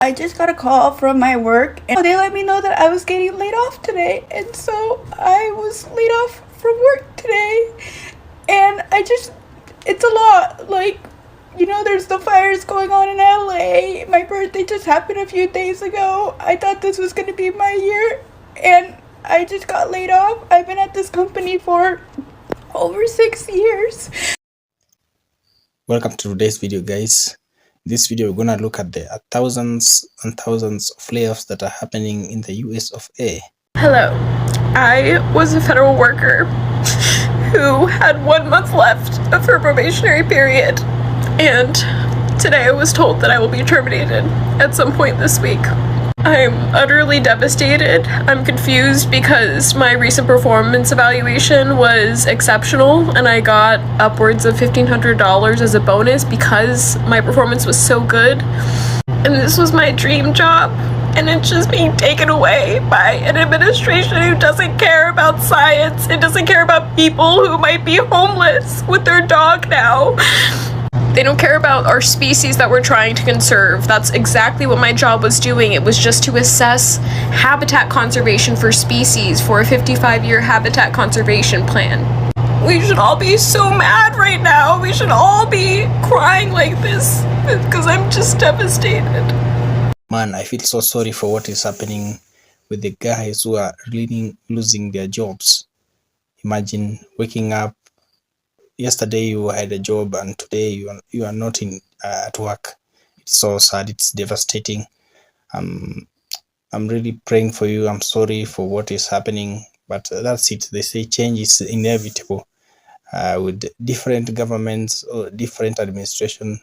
I just got a call from my work and they let me know that I was getting laid off today, and so I was laid off from work today. And it's a lot. Like, there's the fires going on in LA. My birthday just happened a few days ago. I thought this was gonna be my year, and I just got laid off. I've been at this company for over 6 years. Welcome to today's video, guys. In this video, we're gonna look at the thousands and thousands of layoffs that are happening in the US of A. Hello, I was a federal worker who had 1 month left of her probationary period, and today I was told that I will be terminated at some point this week. I'm utterly devastated. I'm confused because my recent performance evaluation was exceptional and I got upwards of $1,500 as a bonus because my performance was so good. And this was my dream job, and it's just being taken away by an administration who doesn't care about science. It doesn't care about people who might be homeless with their dog now. They don't care about our species that we're trying to conserve. That's exactly what my job was doing. It was just to assess habitat conservation for species for a 55-year habitat conservation plan. We should all be so mad right now. We should all be crying like this because I'm just devastated. Man, I feel so sorry for what is happening with the guys who are really losing their jobs. Imagine waking up. Yesterday you had a job and today you are not at work. It's so sad. It's devastating. I'm really praying for you. I'm sorry for what is happening, but that's it. They say change is inevitable. With different governments or different administration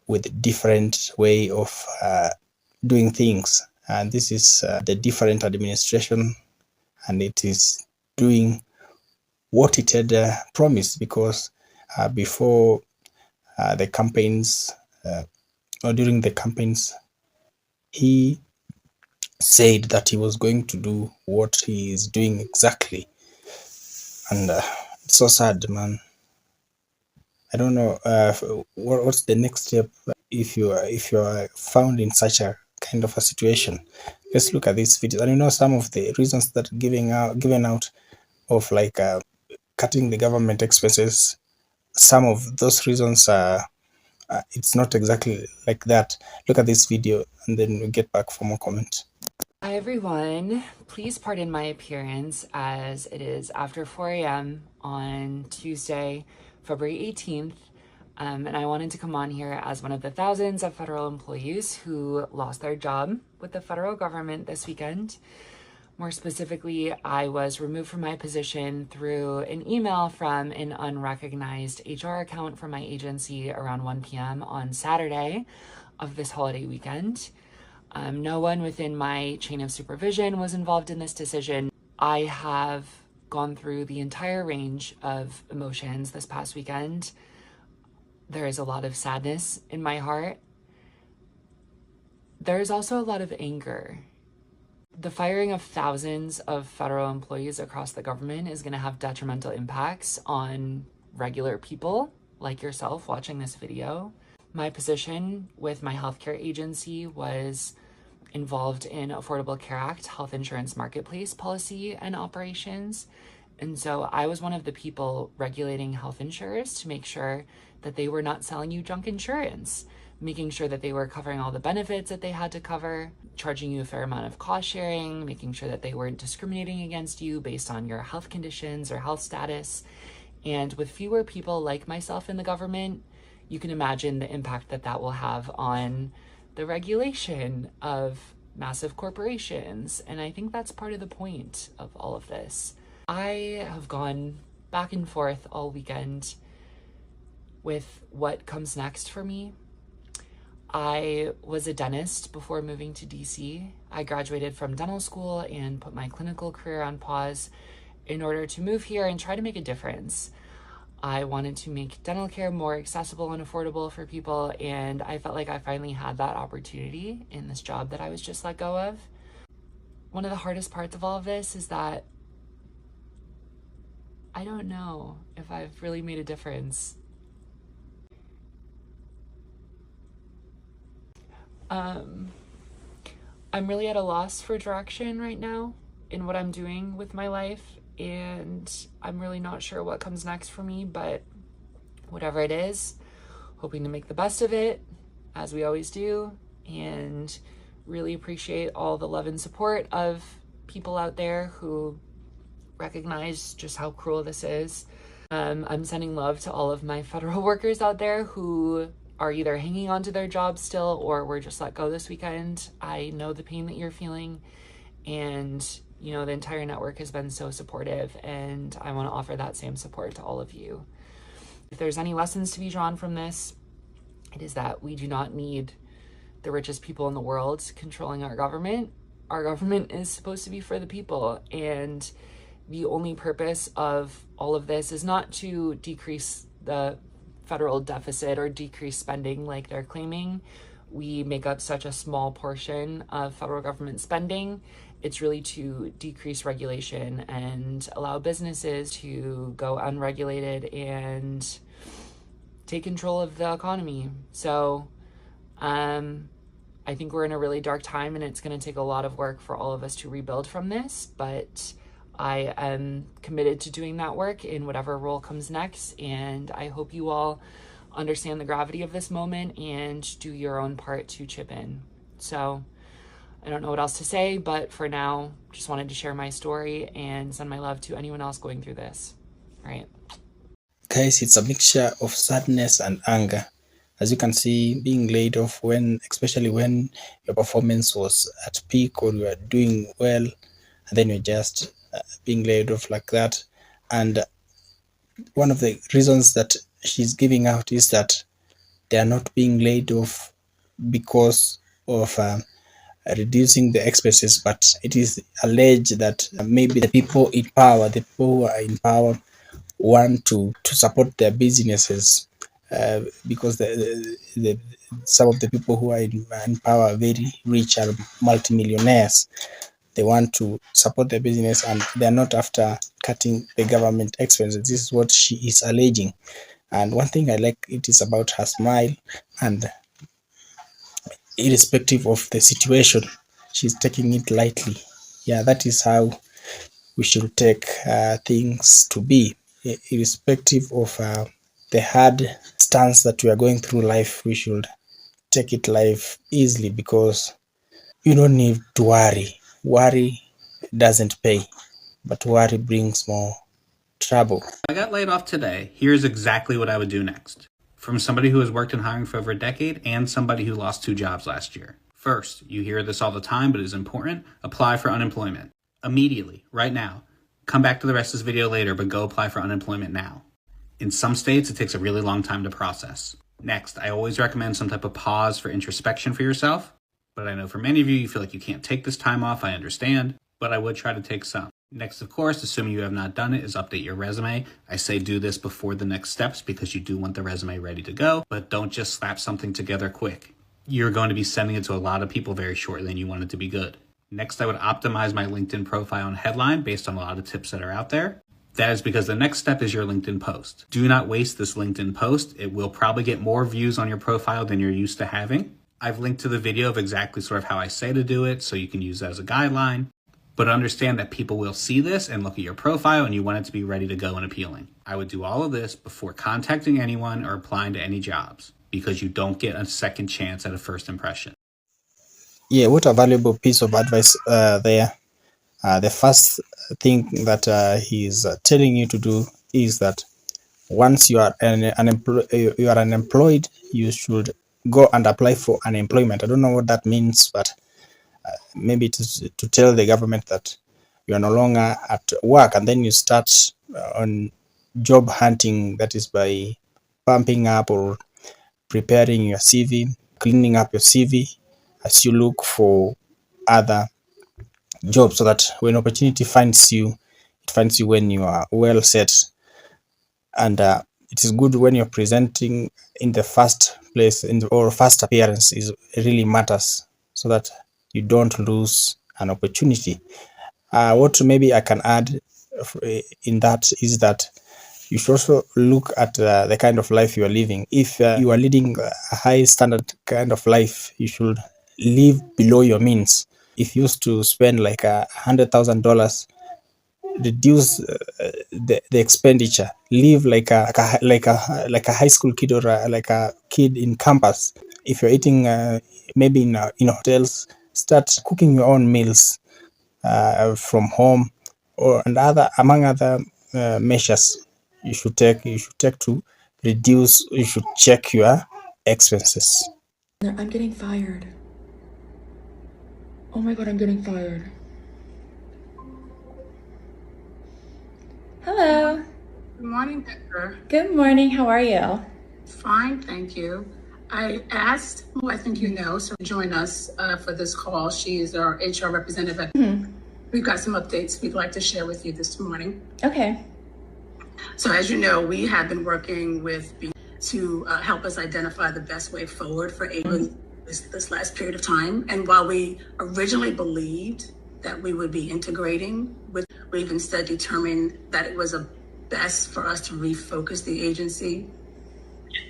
with different way of doing things, and this is the different administration, and it is doing what it had promised, because before the campaigns or during the campaigns, he said that he was going to do what he is doing exactly, and it's so sad, man. I don't know what's the next step if you are found in such a kind of a situation. Let's look at this video, and some of the reasons that given out of like cutting the government expenses. Some of those reasons are it's not exactly like that. Look at this video and then we'll get back for more comment. Hi everyone, please pardon my appearance as it is after 4 a.m. on Tuesday, February 18th, and I wanted to come on here as one of the thousands of federal employees who lost their job with the federal government this weekend. More specifically, I was removed from my position through an email from an unrecognized HR account from my agency around 1 p.m. on Saturday of this holiday weekend. No one within my chain of supervision was involved in this decision. I have gone through the entire range of emotions this past weekend. There is a lot of sadness in my heart. There is also a lot of anger. The firing of thousands of federal employees across the government is going to have detrimental impacts on regular people like yourself watching this video. My position with my healthcare agency was involved in Affordable Care Act, health insurance marketplace policy and operations. And so I was one of the people regulating health insurers to make sure that they were not selling you junk insurance, making sure that they were covering all the benefits that they had to cover, charging you a fair amount of cost sharing, making sure that they weren't discriminating against you based on your health conditions or health status. And with fewer people like myself in the government, you can imagine the impact that that will have on the regulation of massive corporations. And I think that's part of the point of all of this. I have gone back and forth all weekend with what comes next for me. I was a dentist before moving to DC. I graduated from dental school and put my clinical career on pause in order to move here and try to make a difference. I wanted to make dental care more accessible and affordable for people, and I felt like I finally had that opportunity in this job that I was just let go of. One of the hardest parts of all of this is that I don't know if I've really made a difference. I'm really at a loss for direction right now in what I'm doing with my life, and I'm really not sure what comes next for me, but whatever it is, hoping to make the best of it, as we always do, and really appreciate all the love and support of people out there who recognize just how cruel this is. I'm sending love to all of my federal workers out there who are either hanging on to their jobs still or were just let go this weekend. I know the pain that you're feeling, and you know, the entire network has been so supportive, and I want to offer that same support to all of you. If there's any lessons to be drawn from this, it is that we do not need the richest people in the world controlling our government. Our government is supposed to be for the people, and the only purpose of all of this is not to decrease the federal deficit or decrease spending like they're claiming. We make up such a small portion of federal government spending. It's really to decrease regulation and allow businesses to go unregulated and take control of the economy. So I think we're in a really dark time, and it's going to take a lot of work for all of us to rebuild from this, but I am committed to doing that work in whatever role comes next, and I hope you all understand the gravity of this moment and do your own part to chip in. So I don't know what else to say, but for now, just wanted to share my story and send my love to anyone else going through this. All right. Guys, it's a mixture of sadness and anger. As you can see, being laid off especially when your performance was at peak or you are doing well, and then you're just being laid off like that. And one of the reasons that she's giving out is that they are not being laid off because of reducing the expenses, but it is alleged that maybe the people in power, the people who are in power, want to support their businesses because some of the people who are in power are very rich and multimillionaires. They want to support their business, and they're not after cutting the government expenses. This is what she is alleging. And one thing I like, it is about her smile, and irrespective of the situation, she's taking it lightly. Yeah, that is how we should take things to be. Irrespective of the hard stance that we are going through life, we should take it life easily, because you don't need to worry. Worry doesn't pay, but worry brings more trouble. I got laid off today. Here's exactly what I would do next. From somebody who has worked in hiring for over a decade and somebody who lost 2 jobs last year. First, you hear this all the time, but it is important. Apply for unemployment. Immediately, right now. Come back to the rest of this video later, but go apply for unemployment now. In some states, it takes a really long time to process. Next, I always recommend some type of pause for introspection for yourself. But I know for many of you, you feel like you can't take this time off. I understand, but I would try to take some. Next, of course, assuming you have not done it, is update your resume. I say do this before the next steps because you do want the resume ready to go, but don't just slap something together quick. You're going to be sending it to a lot of people very shortly, and you want it to be good. Next, I would optimize my LinkedIn profile and headline based on a lot of tips that are out there. That is because the next step is your LinkedIn post. Do not waste this LinkedIn post. It will probably get more views on your profile than you're used to having. I've linked to the video of exactly sort of how I say to do it, so you can use that as a guideline. But understand that people will see this and look at your profile, and you want it to be ready to go and appealing. I would do all of this before contacting anyone or applying to any jobs, because you don't get a second chance at a first impression. Yeah, what a valuable piece of advice there. The first thing that he's telling you to do is that once you are unemployed, you should go and apply for unemployment. I don't know what that means, but maybe it is to tell the government that you are no longer at work, and then you start on job hunting. That is by pumping up or preparing your CV, cleaning up your CV as you look for other jobs, so that when opportunity finds you, it finds you when you are well set. And it is good when you're presenting in the first place, or first appearance is really matters, so that you don't lose an opportunity. What maybe I can add in that is that you should also look at the kind of life you are living. If you are leading a high standard kind of life, you should live below your means. if you used to spend like $100,000, reduce the expenditure, live like a high school kid or like a kid in campus. If you're eating maybe in hotels, start cooking your own meals from home, and other among other measures you should take to reduce. You should check your expenses. I'm getting fired. Oh my god, I'm getting fired. Hello. Good morning, Decker. Good morning. How are you? Fine, thank you. I asked, who I think you know, so join us for this call. She is our HR representative. We've got some updates we'd like to share with you this morning. Okay. So as you know, we have been working with to help us identify the best way forward for Ava this last period of time. And while we originally believed that we would be integrating with, we've instead determined that it was best for us to refocus the agency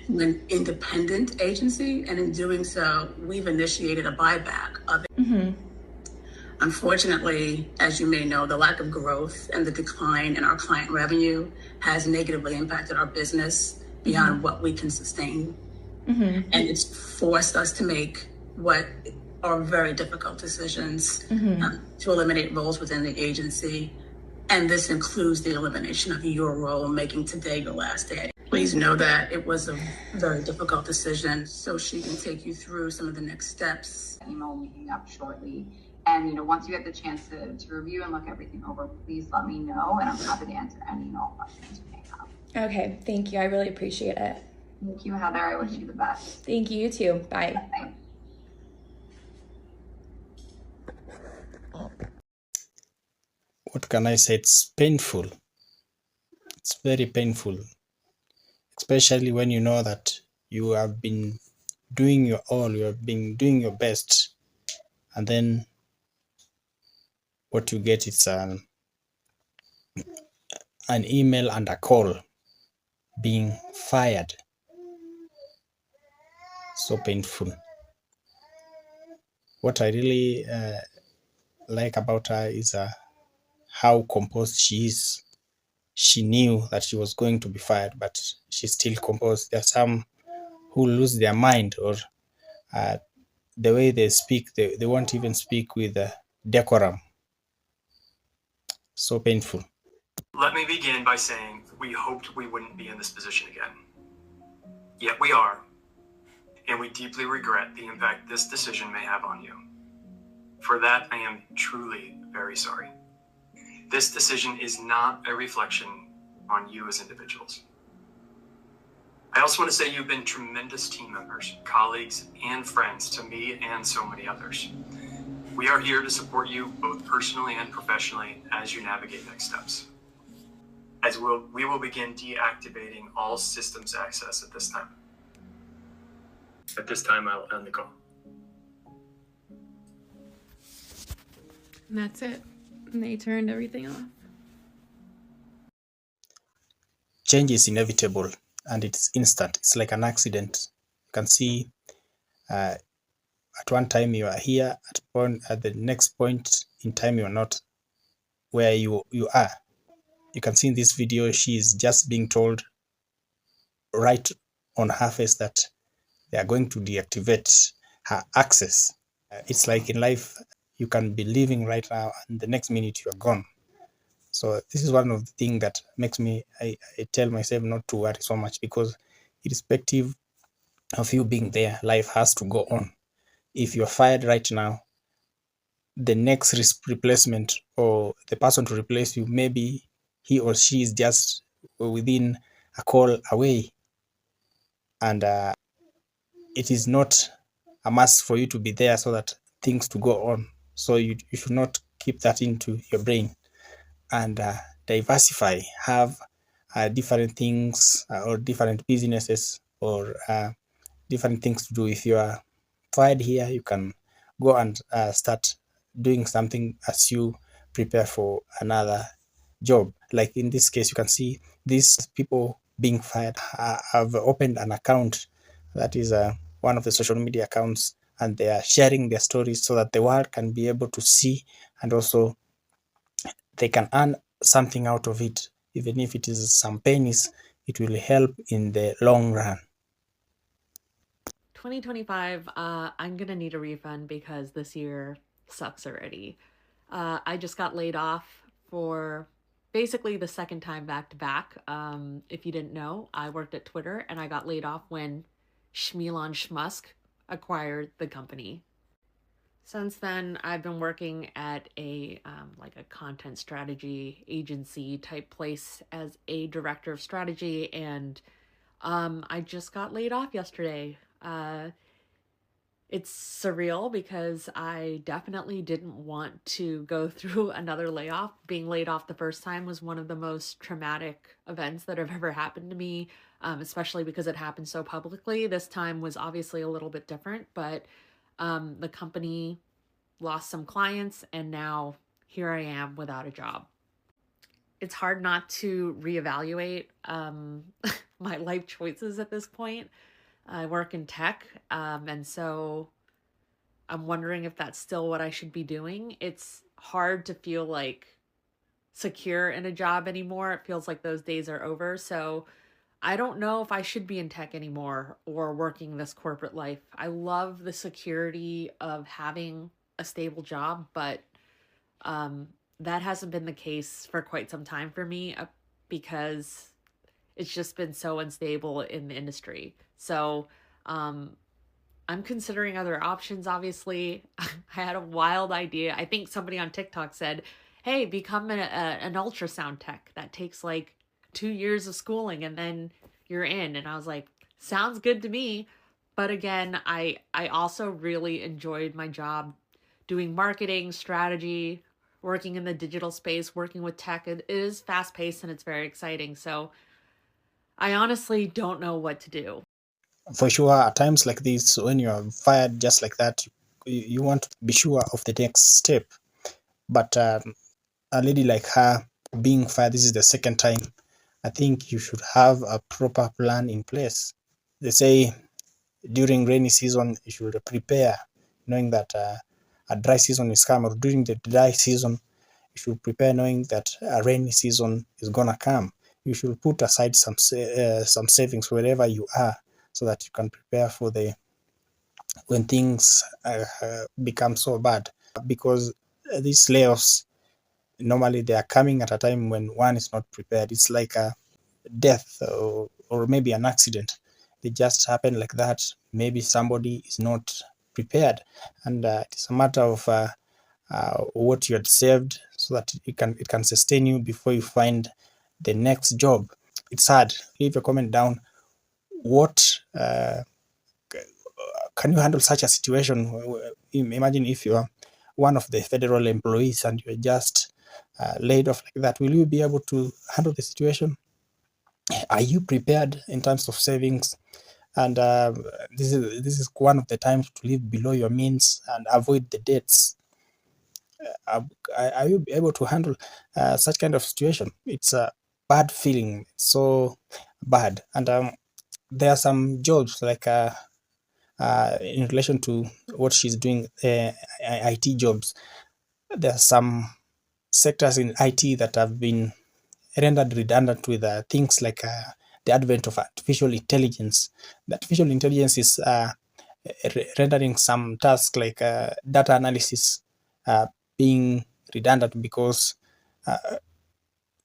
to an independent agency. And in doing so, we've initiated a buyback of it. Unfortunately, as you may know, the lack of growth and the decline in our client revenue has negatively impacted our business beyond what we can sustain. And it's forced us to make what are very difficult decisions to eliminate roles within the agency. And this includes the elimination of your role, making today your last day. Please know that it was a very difficult decision, so she can take you through some of the next steps. Email meeting up shortly. And, once you get the chance to review and look everything over, please let me know, and I'm happy to answer any and all questions you may have. Okay. Thank you. I really appreciate it. Thank you, Heather. I wish you the best. Thank you. You too. Bye. Bye. What can I say? It's painful. It's very painful, especially when you know that you have been doing your all, you have been doing your best, and then what you get is an email and a call being fired. So painful. What I really like about her is how composed she is. She knew that she was going to be fired, but she's still composed. There are some who lose their mind, or the way they speak, they won't even speak with decorum. So painful. Let me begin by saying we hoped we wouldn't be in this position again. Yet we are, and we deeply regret the impact this decision may have on you. For that, I am truly very sorry. This decision is not a reflection on you as individuals. I also want to say you've been tremendous team members, colleagues, and friends to me and so many others. We are here to support you both personally and professionally as you navigate next steps. We will begin deactivating all systems access at this time. At this time, I will end the call. And that's it. And they turned everything off. Change is inevitable and it's instant. It's like an accident. You can see at one time you are here, at the next point in time you are not where you are. You can see in this video she is just being told right on her face that they are going to deactivate her access. It's like in life, you can be living right now and the next minute you are gone. So this is one of the things that makes me, I tell myself not to worry so much, because irrespective of you being there, life has to go on. If you're fired right now, the next replacement or the person to replace you, maybe he or she is just within a call away. And it is not a must for you to be there so that things to go on. So you should not keep that into your brain, and diversify, have different things or different businesses or different things to do. If you are fired here, you can go and start doing something as you prepare for another job. Like in this case, you can see these people being fired have opened an account that is one of the social media accounts and they are sharing their stories so that the world can be able to see, and also they can earn something out of it. Even if it is some pennies, it will help in the long run. 2025, I'm gonna need a refund because this year sucks already. I just got laid off for basically the second time back to back. If you didn't know, I worked at Twitter and I got laid off when Elon Musk acquired the company. Since then, I've been working at a like a content strategy agency type place as a director of strategy, and I just got laid off yesterday. It's surreal because I definitely didn't want to go through another layoff. Being laid off the first time was one of the most traumatic events that have ever happened to me, especially because it happened so publicly. This time was obviously a little bit different, but the company lost some clients, and now here I am without a job. It's hard not to reevaluate my life choices at this point. I work in tech, and so I'm wondering if that's still what I should be doing. It's hard to feel like secure in a job anymore. It feels like those days are over. So I don't know if I should be in tech anymore or working this corporate life. I love the security of having a stable job, but that hasn't been the case for quite some time for me because it's just been so unstable in the industry. So I'm considering other options, obviously. I had a wild idea. I think somebody on TikTok said, hey, become an ultrasound tech. That takes like 2 years of schooling and then you're in. And I was like, sounds good to me. But again, I also really enjoyed my job doing marketing, strategy, working in the digital space, working with tech. It is fast paced and it's very exciting. So I honestly don't know what to do. For sure, at times like this, when you are fired just like that, you want to be sure of the next step. But a lady like her being fired, this is the second time, I think you should have a proper plan in place. They say during rainy season, you should prepare, knowing that a dry season is coming, or during the dry season, you should prepare knowing that a rainy season is gonna come. You should put aside some savings wherever you are, so that you can prepare for when things become so bad. Because these layoffs, normally they are coming at a time when one is not prepared. It's like a death or maybe an accident. They just happen like that. Maybe somebody is not prepared, and it's a matter of what you had saved so that it can sustain you before you find the next job. It's hard. Leave a comment down. What can you handle such a situation? Imagine if you are one of the federal employees and you're just laid off like that. Will you be able to handle the situation? Are you prepared in terms of savings? And this is one of the times to live below your means and avoid the debts. Are you able to handle such kind of situation? It's a bad feeling. It's so bad. And there are some jobs like in relation to what she's doing, IT jobs. There are some sectors in IT that have been rendered redundant with things like the advent of artificial intelligence. The artificial intelligence is rendering some tasks like data analysis being redundant because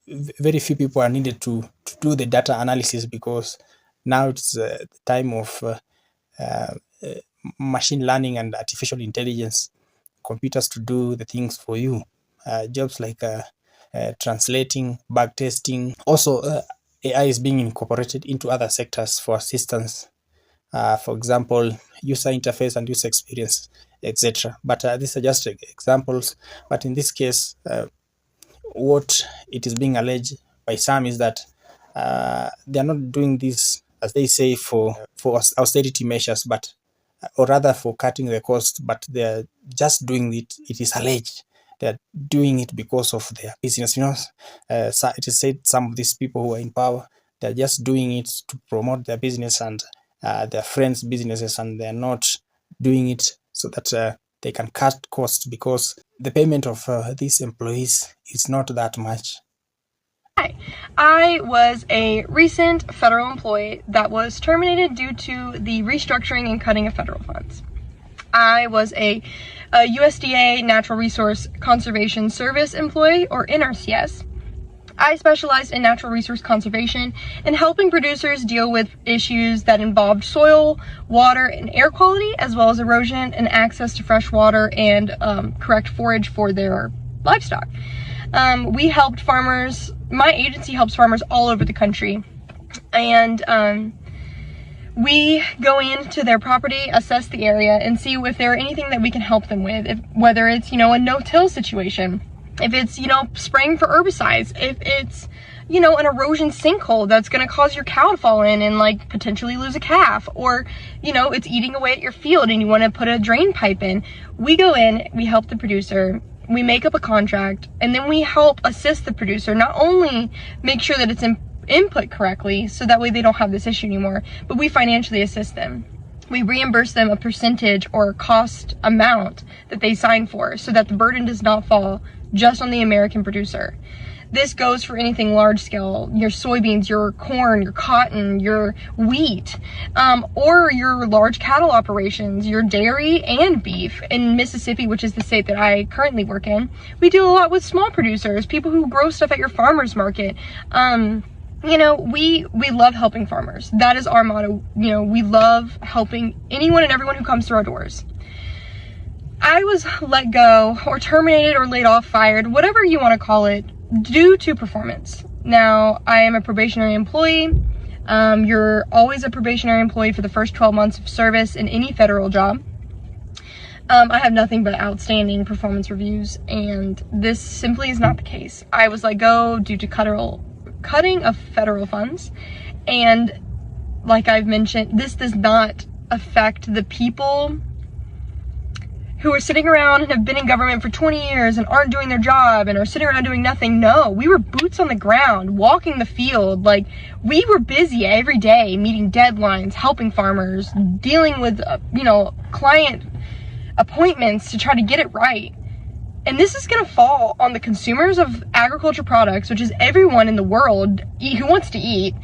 very few people are needed to do the data analysis, because now it's the time of machine learning and artificial intelligence, computers to do the things for you. Jobs like translating, bug testing. Also, AI is being incorporated into other sectors for assistance. For example, user interface and user experience, etc. But these are just examples. But in this case, what it is being alleged by some is that they are not doing this, as they say, for austerity measures, but or rather for cutting the cost, but they're just doing it. It is alleged they're doing it because of their business. So it is said some of these people who are in power, they're just doing it to promote their business and their friends' businesses, and they're not doing it so that they can cut costs, because the payment of these employees is not that much. Hi, I was a recent federal employee that was terminated due to the restructuring and cutting of federal funds. I was a USDA Natural Resource Conservation Service employee, or NRCS. I specialized in natural resource conservation and helping producers deal with issues that involved soil, water, and air quality, as well as erosion and access to fresh water and correct forage for their livestock. We helped farmers, my agency helps farmers all over the country, and we go into their property, assess the area, and see if there are anything that we can help them with, whether it's, a no-till situation, if it's, spraying for herbicides, if it's, an erosion sinkhole that's going to cause your cow to fall in and potentially lose a calf, or, it's eating away at your field and you want to put a drain pipe in. We go in, we help the producer, we make up a contract, and then we help assist the producer, not only make sure that it's input correctly, so that way they don't have this issue anymore, but we financially assist them. We reimburse them a percentage or cost amount that they sign for, so that the burden does not fall just on the American producer. This goes for anything large scale, your soybeans, your corn, your cotton, your wheat, or your large cattle operations, your dairy and beef. In Mississippi, which is the state that I currently work in, we deal a lot with small producers, people who grow stuff at your farmer's market. We love helping farmers. That is our motto. We love helping anyone and everyone who comes through our doors. I was let go or terminated or laid off, fired, whatever you want to call it, due to performance. Now, I am a probationary employee. You're always a probationary employee for the first 12 months of service in any federal job. I have nothing but outstanding performance reviews, and this simply is not the case. I was let go due to cutting of federal funds, and like I've mentioned, this does not affect the people who are sitting around and have been in government for 20 years and aren't doing their job and are sitting around doing nothing. No, we were boots on the ground, walking the field. We were busy every day, meeting deadlines, helping farmers, dealing with, client appointments to try to get it right. And this is going to fall on the consumers of agriculture products, which is everyone in the world who wants to eat,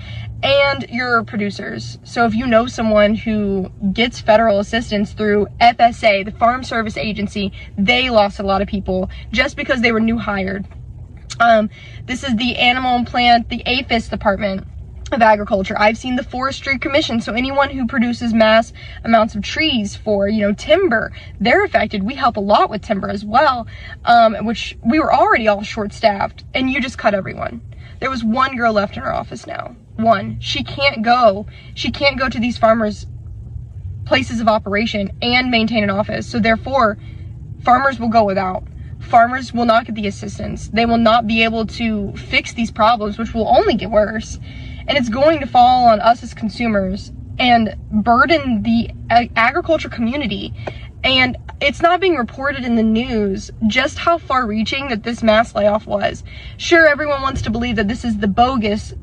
and your producers. So if you know someone who gets federal assistance through FSA, the Farm Service Agency, they lost a lot of people just because they were new hired. This is the Animal and Plant, the APHIS Department of Agriculture. I've seen the Forestry Commission, so anyone who produces mass amounts of trees for, timber, they're affected. We help a lot with timber as well, which we were already all short-staffed, and you just cut everyone. There was one girl left in our office now. One. She can't go to these farmers' places of operation and maintain an office, so therefore, farmers will go without. Farmers will not get the assistance. They will not be able to fix these problems, which will only get worse. And it's going to fall on us as consumers and burden the agriculture community. And it's not being reported in the news just how far-reaching that this mass layoff was. Sure, everyone wants to believe that this is the bogus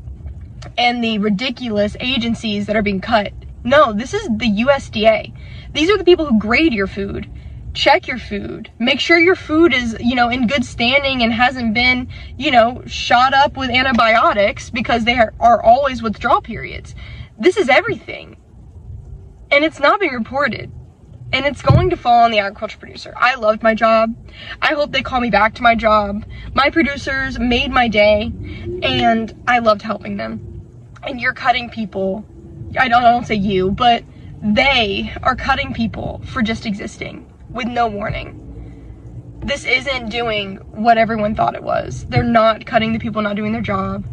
and the ridiculous agencies that are being cut. No, this is the USDA. These are the people who grade your food, check your food, make sure your food is, in good standing and hasn't been, shot up with antibiotics, because they are always withdrawal periods. This is everything. And it's not being reported. And it's going to fall on the agriculture producer. I loved my job. I hope they call me back to my job. My producers made my day, and I loved helping them. And you're cutting people. I don't say you, but they are cutting people for just existing with no warning. This isn't doing what everyone thought it was. They're not cutting the people not doing their job,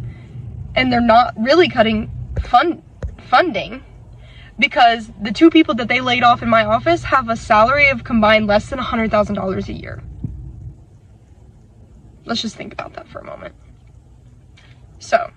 and they're not really cutting funding, because the two people that they laid off in my office have a salary of combined less than $100,000 a year. Let's just think about that for a moment. So,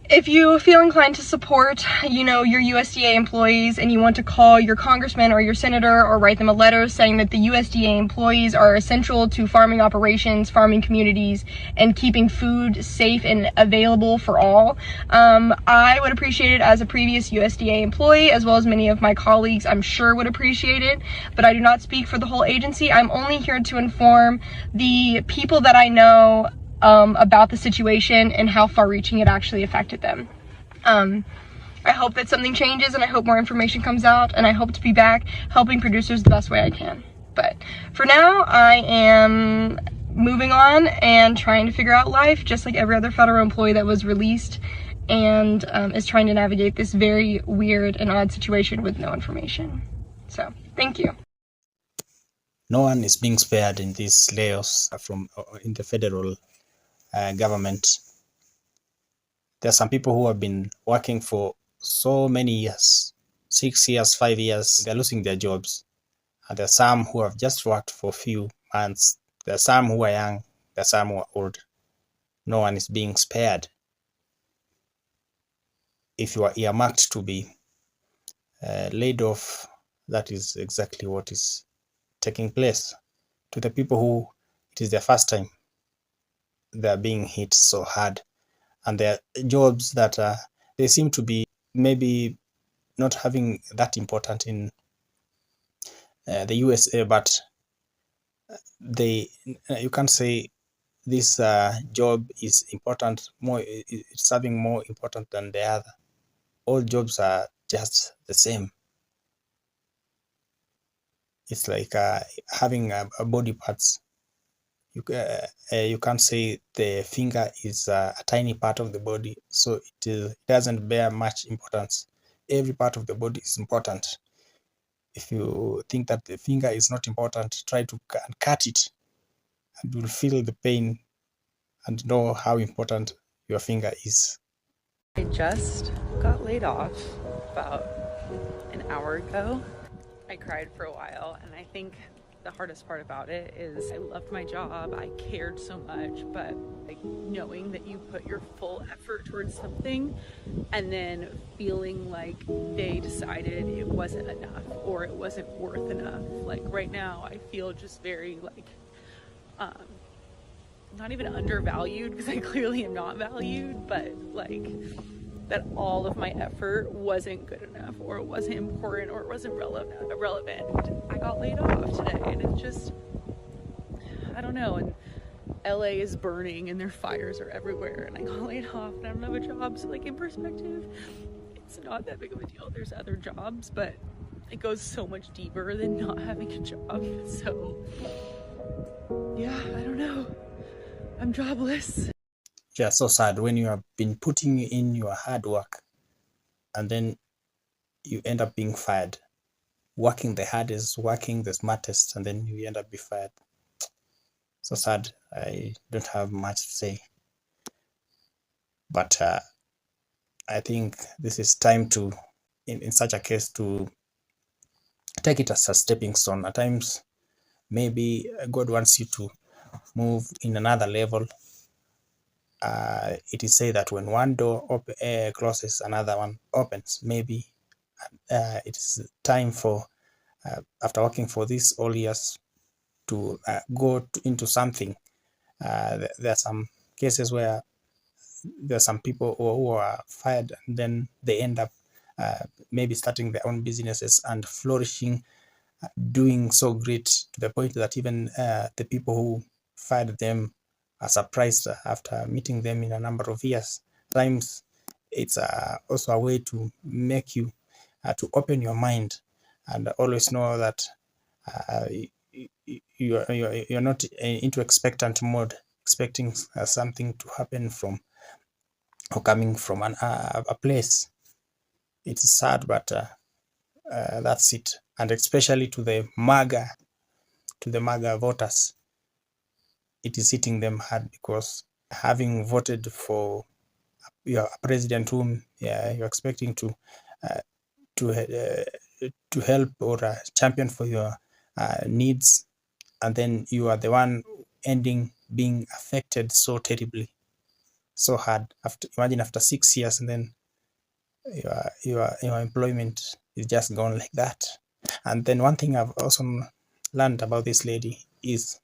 if you feel inclined to support, your USDA employees and you want to call your congressman or your senator or write them a letter saying that the USDA employees are essential to farming operations, farming communities, and keeping food safe and available for all, I would appreciate it as a previous USDA employee, as well as many of my colleagues I'm sure would appreciate it, but I do not speak for the whole agency. I'm only here to inform the people that I know about the situation and how far-reaching it actually affected them. I hope that something changes, and I hope more information comes out, and I hope to be back helping producers the best way I can. But for now, I am moving on and trying to figure out life just like every other federal employee that was released, and is trying to navigate this very weird and odd situation with no information. So, thank you. No one is being spared in these layoffs from in the federal government. There are some people who have been working for so many years, 6 years, 5 years, they're losing their jobs. And there are some who have just worked for a few months. There are some who are young, there are some who are old. No one is being spared. If you are earmarked to be laid off, that is exactly what is taking place. To the people who it is their first time, they are being hit so hard. And there are jobs that they seem to be maybe not having that important in the USA, but you can't say this job is important, it's having more important than the other. All jobs are just the same. It's like having a body parts. You can't say the finger is a tiny part of the body, so it doesn't bear much importance. Every part of the body is important. If you think that the finger is not important, try to cut it, and you'll feel the pain and know how important your finger is. I just got laid off about an hour ago. I cried for a while, and I think the hardest part about it is I loved my job, I cared so much, but like knowing that you put your full effort towards something and then feeling like they decided it wasn't enough or it wasn't worth enough. Like right now I feel just very like not even undervalued, because I clearly am not valued, but like that all of my effort wasn't good enough or it wasn't important or it wasn't relevant. I got laid off today, and it's just, I don't know, and LA is burning and their fires are everywhere, and I got laid off and I don't have a job. So like in perspective, it's not that big of a deal. There's other jobs, but it goes so much deeper than not having a job. So yeah, I don't know, I'm jobless. Yeah, so sad when you have been putting in your hard work and then you end up being fired. Working the hardest, working the smartest, and then you end up being fired. So sad. I don't have much to say. But I think this is time to, in such a case, to take it as a stepping stone. At times, maybe God wants you to move in another level. It is said that when one door closes, another one opens. Maybe it is time for, after working for this all years, to go into something. There are some cases where there are some people who are fired and then they end up maybe starting their own businesses and flourishing, doing so great to the point that even the people who fired them are surprised after meeting them in a number of years. Sometimes it's also a way to make you to open your mind and always know that you're not into expectant mode, expecting something to happen from or coming from a place. It's sad, but that's it. And especially to the MAGA voters, it is hitting them hard, because having voted for your president whom you're expecting to help or champion for your needs, and then you are the one ending being affected so terribly. so hard. Imagine after 6 years, and then your employment is just gone like that. And then one thing I've also learned about this lady is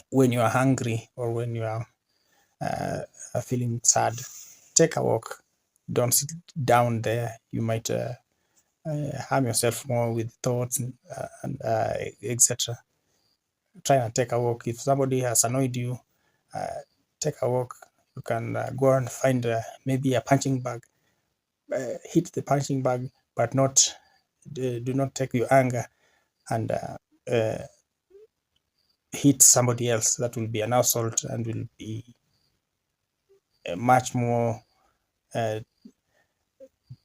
when you are hungry or when you are feeling sad, take a walk. Don't sit down there. You might harm yourself more with thoughts and etc. Try and take a walk. If somebody has annoyed you, take a walk. You can go and find maybe a punching bag. Hit the punching bag, but not do not take your anger and hit somebody else. That will be an assault and will be much more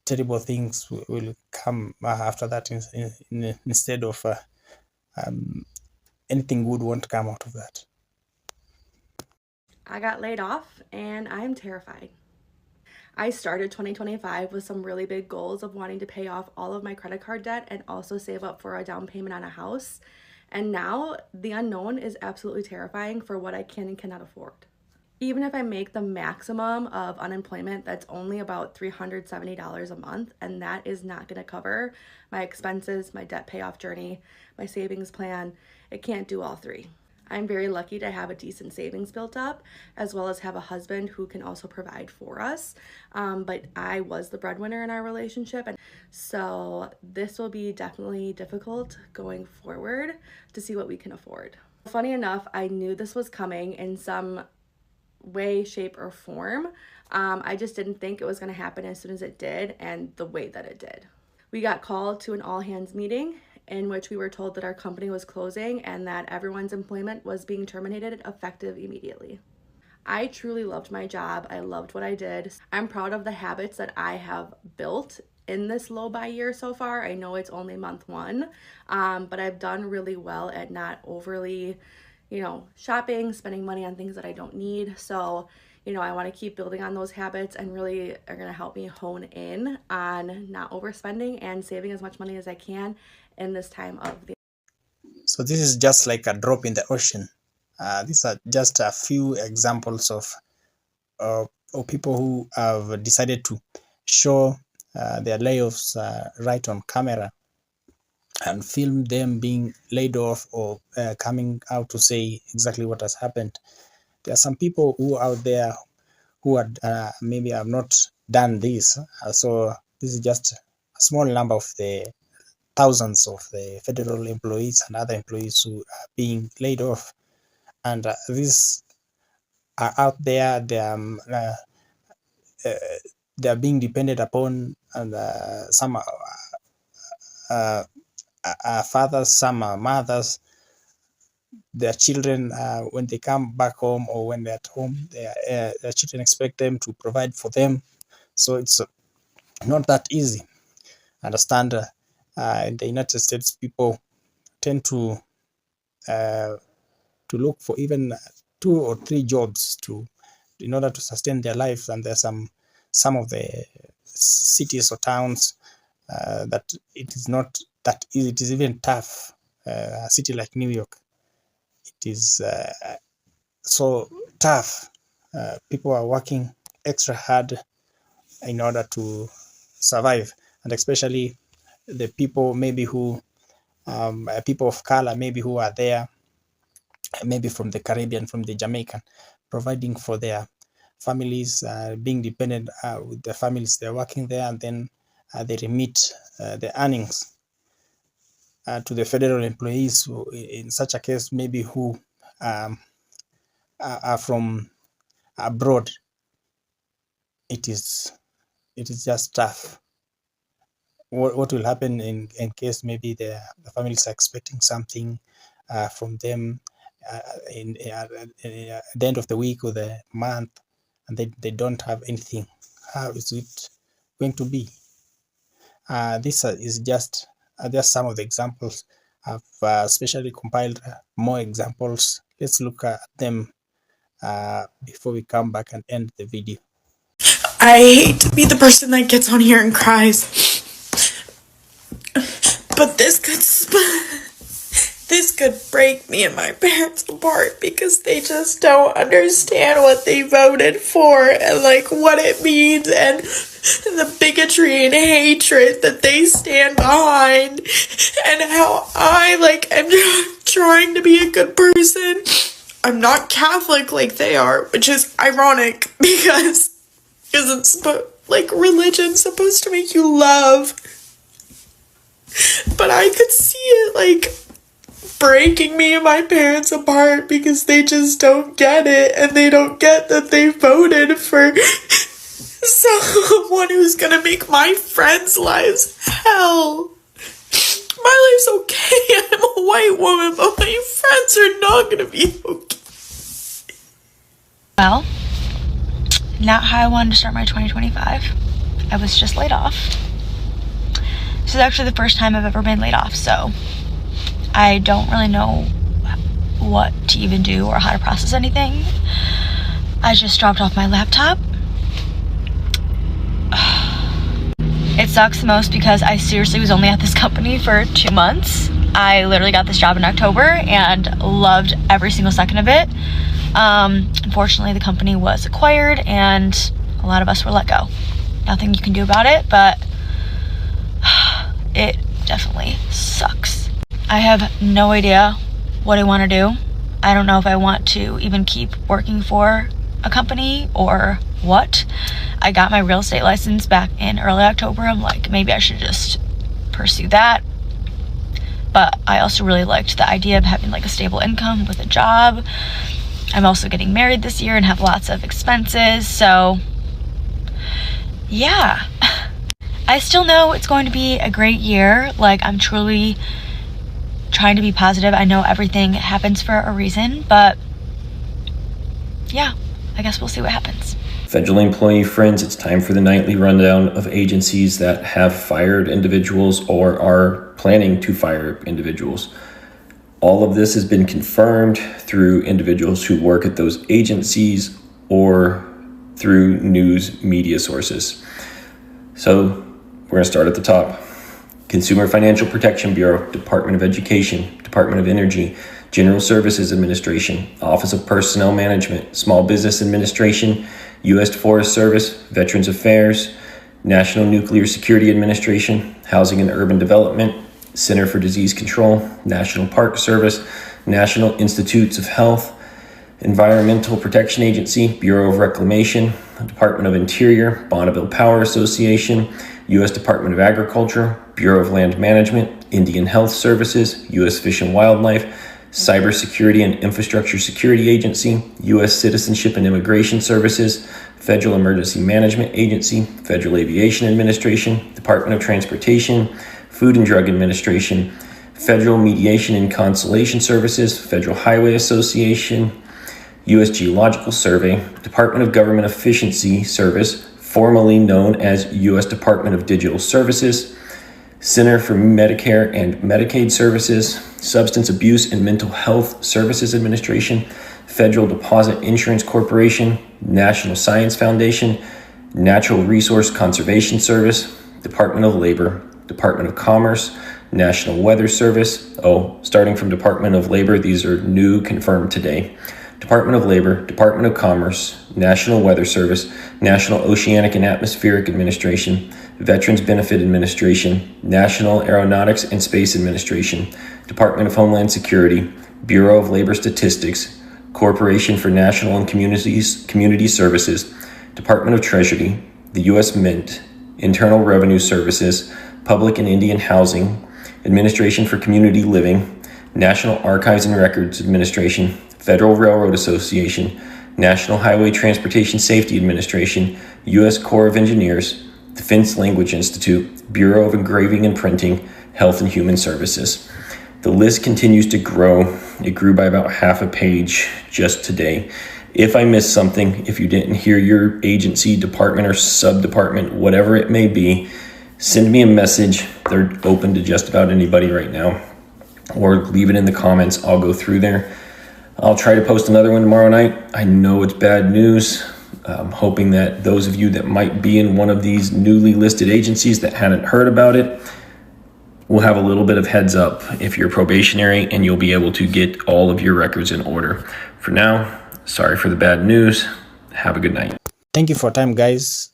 terrible things will come after that. Instead of anything good won't come out of that. I got laid off and I'm terrified. I started 2025 with some really big goals of wanting to pay off all of my credit card debt and also save up for a down payment on a house. And now the unknown is absolutely terrifying for what I can and cannot afford. Even if I make the maximum of unemployment, that's only about $370 a month, and that is not going to cover my expenses, my debt payoff journey, my savings plan. It can't do all three. I'm very lucky to have a decent savings built up, as well as have a husband who can also provide for us. But I was the breadwinner in our relationship, and so this will be definitely difficult going forward to see what we can afford. Funny enough, I knew this was coming in some way, shape, or form. I just didn't think it was going to happen as soon as it did and the way that it did. We got called to an all-hands meeting in which we were told that our company was closing and that everyone's employment was being terminated effective immediately. I truly loved my job. I loved what I did. I'm proud of the habits that I have built in this low buy year so far. I know it's only month one, but I've done really well at not overly shopping, spending money on things that I don't need. So, I want to keep building on those habits and really are going to help me hone in on not overspending and saving as much money as I can in this time of the. So this is just like a drop in the ocean. These are just a few examples of people who have decided to show their layoffs right on camera and film them being laid off or coming out to say exactly what has happened. There are some people who are out there who are maybe have not done this. So this is just a small number of the thousands of the federal employees and other employees who are being laid off. And these are out there. They are being depended upon, and some are fathers, some are mothers. Their children, when they come back home or when they're at home, their children expect them to provide for them. So it's not that easy. Understand, in the United States, people tend to look for even 2 or 3 jobs in order to sustain their lives. And there's some of the cities or towns that it is not that easy. It is even tough. A city like New York, it is so tough. People are working extra hard in order to survive, and especially the people maybe who people of color maybe who are there, maybe from the Caribbean, from the Jamaican, providing for their families, being dependent with the families. They're working there, and then they remit the earnings to the federal employees who, in such a case, maybe who are from abroad. It is just tough. What will happen in case maybe the families are expecting something from them at the end of the week or the month, and they don't have anything? How is it going to be? This is just some of the examples. I've specially compiled more examples. Let's look at them before we come back and end the video. I hate to be the person that gets on here and cries, but this this could break me and my parents apart because they just don't understand what they voted for and like what it means and the bigotry and hatred that they stand behind and how I like am trying to be a good person. I'm not Catholic like they are, which is ironic because it's like religion's supposed to make you love. But I could see it like breaking me and my parents apart because they just don't get it, and they don't get that they voted for someone who's gonna make my friends' lives hell. My life's okay, I'm a white woman, but my friends are not gonna be okay. Well, not how I wanted to start my 2025. I was just laid off. This is actually the first time I've ever been laid off, so I don't really know what to even do or how to process anything. I just dropped off my laptop. It sucks the most because I seriously was only at this company for 2 months. I literally got this job in October and loved every single second of it. Unfortunately, the company was acquired and a lot of us were let go. Nothing you can do about it, but it definitely sucks. I have no idea what I want to do. I don't know if I want to even keep working for a company or what. I got my real estate license back in early October. I'm like, maybe I should just pursue that. But I also really liked the idea of having like a stable income with a job. I'm also getting married this year and have lots of expenses, so yeah. I still know it's going to be a great year. Like, I'm truly trying to be positive. I know everything happens for a reason, but yeah, I guess we'll see what happens. Federal employee friends, it's time for the nightly rundown of agencies that have fired individuals or are planning to fire individuals. All of this has been confirmed through individuals who work at those agencies or through news media sources. So we're going to start at the top. Consumer Financial Protection Bureau, Department of Education, Department of Energy, General Services Administration, Office of Personnel Management, Small Business Administration, U.S. Forest Service, Veterans Affairs, National Nuclear Security Administration, Housing and Urban Development, Center for Disease Control, National Park Service, National Institutes of Health, Environmental Protection Agency, Bureau of Reclamation, Department of Interior, Bonneville Power Association, U.S. Department of Agriculture, Bureau of Land Management, Indian Health Services, U.S. Fish and Wildlife, Cybersecurity and Infrastructure Security Agency, U.S. Citizenship and Immigration Services, Federal Emergency Management Agency, Federal Aviation Administration, Department of Transportation, Food and Drug Administration, Federal Mediation and Consulation Services, Federal Highway Association, U.S. Geological Survey, Department of Government Efficiency Service, formerly known as U.S. Department of Digital Services, Center for Medicare and Medicaid Services, Substance Abuse and Mental Health Services Administration, Federal Deposit Insurance Corporation, National Science Foundation, Natural Resource Conservation Service, Department of Labor, Department of Commerce, National Weather Service. Starting from Department of Labor, these are new, confirmed today. Department of Labor, Department of Commerce, National Weather Service, National Oceanic and Atmospheric Administration, Veterans Benefit Administration, National Aeronautics and Space Administration, Department of Homeland Security, Bureau of Labor Statistics, Corporation for National and Community Services, Department of Treasury, the U.S. Mint, Internal Revenue Services, Public and Indian Housing, Administration for Community Living, National Archives and Records Administration, Federal Railroad Association, National Highway Transportation Safety Administration, U.S. Corps of Engineers, Defense Language Institute, Bureau of Engraving and Printing, Health and Human Services. The list continues to grow. It grew by about half a page just today. If I missed something, if you didn't hear your agency, department, or sub-department, whatever it may be, send me a message. They're open to just about anybody right now. Or leave it in the comments. I'll go through there. I'll try to post another one tomorrow night. I know it's bad news. I'm hoping that those of you that might be in one of these newly listed agencies that hadn't heard about it we'll have a little bit of heads up if you're probationary, and you'll be able to get all of your records in order. For now, sorry for the bad news. Have a good night. Thank you for your time, guys.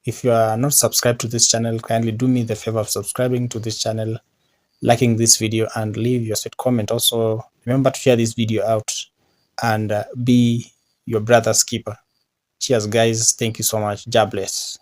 If you are not subscribed to this channel, kindly do me the favor of subscribing to this channel, liking this video, and leave your sweet comment. Also, remember to share this video out and be your brother's keeper. Cheers, guys. Thank you so much. God bless.